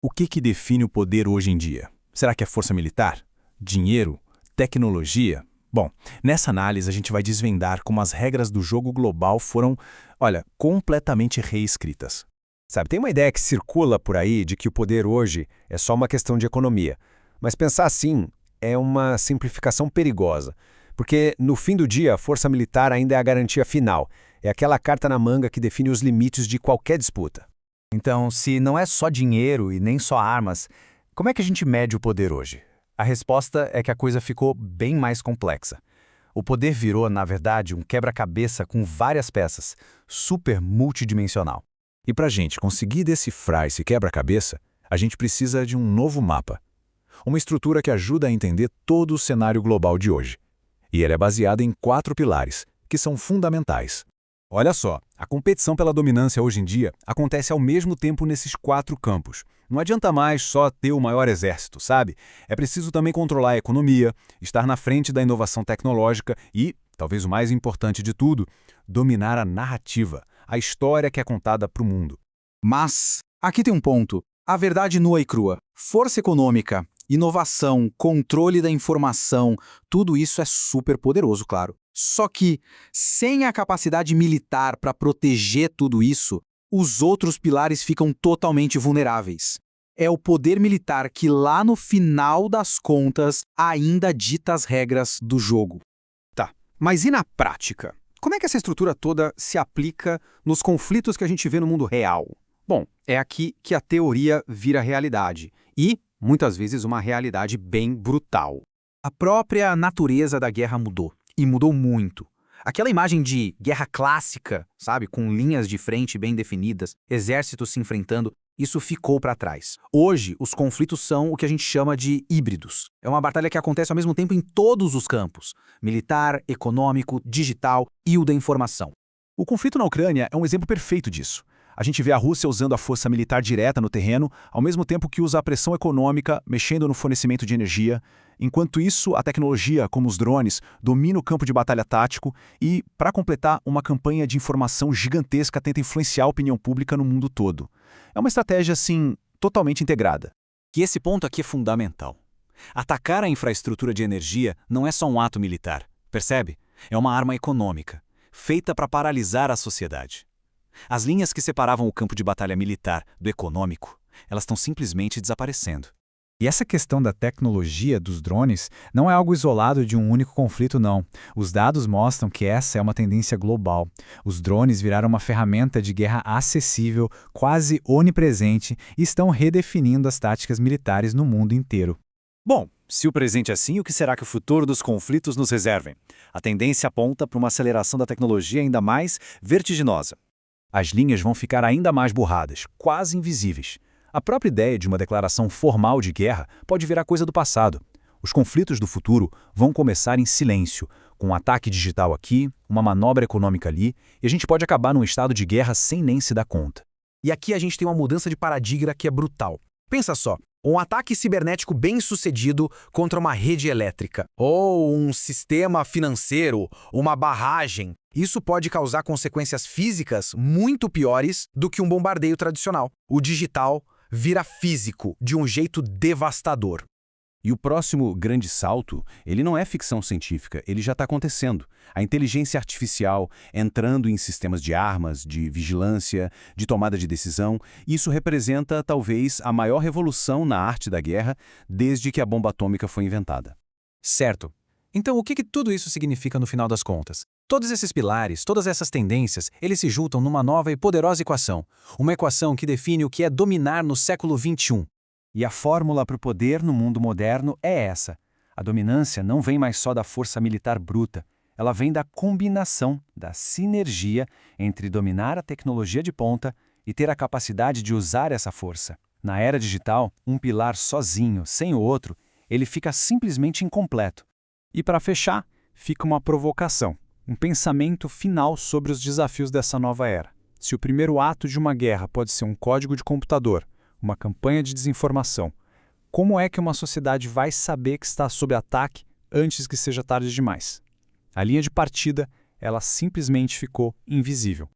O que define o poder hoje em dia? Será que é força militar? Dinheiro? Tecnologia? Bom, nessa análise a gente vai desvendar como as regras do jogo global foram, completamente reescritas. Sabe, tem uma ideia que circula por aí de que o poder hoje é só uma questão de economia. Mas pensar assim é uma simplificação perigosa. Porque, no fim do dia, a força militar ainda é a garantia final. É aquela carta na manga que define os limites de qualquer disputa. Então, se não é só dinheiro e nem só armas, como é que a gente mede o poder hoje? A resposta é que a coisa ficou bem mais complexa. O poder virou, na verdade, um quebra-cabeça com várias peças, super multidimensional. E para a gente conseguir decifrar esse quebra-cabeça, a gente precisa de um novo mapa. Uma estrutura que ajuda a entender todo o cenário global de hoje. E ele é baseado em 4 pilares, que são fundamentais. Olha só, a competição pela dominância hoje em dia acontece ao mesmo tempo nesses 4 campos. Não adianta mais só ter o maior exército, sabe? É preciso também controlar a economia, estar na frente da inovação tecnológica e, talvez o mais importante de tudo, dominar a narrativa, a história que é contada para o mundo. Mas, aqui tem um ponto. A verdade nua e crua. Força econômica, inovação, controle da informação, tudo isso é super poderoso, claro. Só que, sem a capacidade militar para proteger tudo isso, os outros pilares ficam totalmente vulneráveis. É o poder militar que, lá no final das contas, ainda dita as regras do jogo. Tá, mas e na prática? Como é que essa estrutura toda se aplica nos conflitos que a gente vê no mundo real? Bom, é aqui que a teoria vira realidade. E, muitas vezes, uma realidade bem brutal. A própria natureza da guerra mudou. E mudou muito. Aquela imagem de guerra clássica, sabe, com linhas de frente bem definidas, exércitos se enfrentando, isso ficou para trás. Hoje, os conflitos são o que a gente chama de híbridos. É uma batalha que acontece ao mesmo tempo em todos os campos: militar, econômico, digital e o da informação. O conflito na Ucrânia é um exemplo perfeito disso. A gente vê a Rússia usando a força militar direta no terreno, ao mesmo tempo que usa a pressão econômica, mexendo no fornecimento de energia. Enquanto isso, a tecnologia, como os drones, domina o campo de batalha tático e, para completar, uma campanha de informação gigantesca tenta influenciar a opinião pública no mundo todo. É uma estratégia, assim, totalmente integrada. E esse ponto aqui é fundamental. Atacar a infraestrutura de energia não é só um ato militar, percebe? É uma arma econômica, feita para paralisar a sociedade. As linhas que separavam o campo de batalha militar do econômico, elas estão simplesmente desaparecendo. E essa questão da tecnologia dos drones não é algo isolado de um único conflito, não. Os dados mostram que essa é uma tendência global. Os drones viraram uma ferramenta de guerra acessível, quase onipresente, e estão redefinindo as táticas militares no mundo inteiro. Bom, se o presente é assim, o que será que o futuro dos conflitos nos reservem? A tendência aponta para uma aceleração da tecnologia ainda mais vertiginosa. As linhas vão ficar ainda mais borradas, quase invisíveis. A própria ideia de uma declaração formal de guerra pode virar coisa do passado. Os conflitos do futuro vão começar em silêncio, com um ataque digital aqui, uma manobra econômica ali, e a gente pode acabar num estado de guerra sem nem se dar conta. E aqui a gente tem uma mudança de paradigma que é brutal. Pensa só, um ataque cibernético bem-sucedido contra uma rede elétrica, ou um sistema financeiro, uma barragem. Isso pode causar consequências físicas muito piores do que um bombardeio tradicional. O digital vira físico de um jeito devastador. E o próximo grande salto, ele não é ficção científica, ele já está acontecendo. A inteligência artificial entrando em sistemas de armas, de vigilância, de tomada de decisão, isso representa talvez a maior revolução na arte da guerra desde que a bomba atômica foi inventada. Certo. Então o que tudo isso significa no final das contas? Todos esses pilares, todas essas tendências, eles se juntam numa nova e poderosa equação. Uma equação que define o que é dominar no século XXI. E a fórmula para o poder no mundo moderno é essa. A dominância não vem mais só da força militar bruta, ela vem da combinação, da sinergia entre dominar a tecnologia de ponta e ter a capacidade de usar essa força. Na era digital, um pilar sozinho, sem o outro, ele fica simplesmente incompleto. E para fechar, fica uma provocação, um pensamento final sobre os desafios dessa nova era. Se o primeiro ato de uma guerra pode ser um código de computador, uma campanha de desinformação, como é que uma sociedade vai saber que está sob ataque antes que seja tarde demais? A linha de partida, ela simplesmente ficou invisível.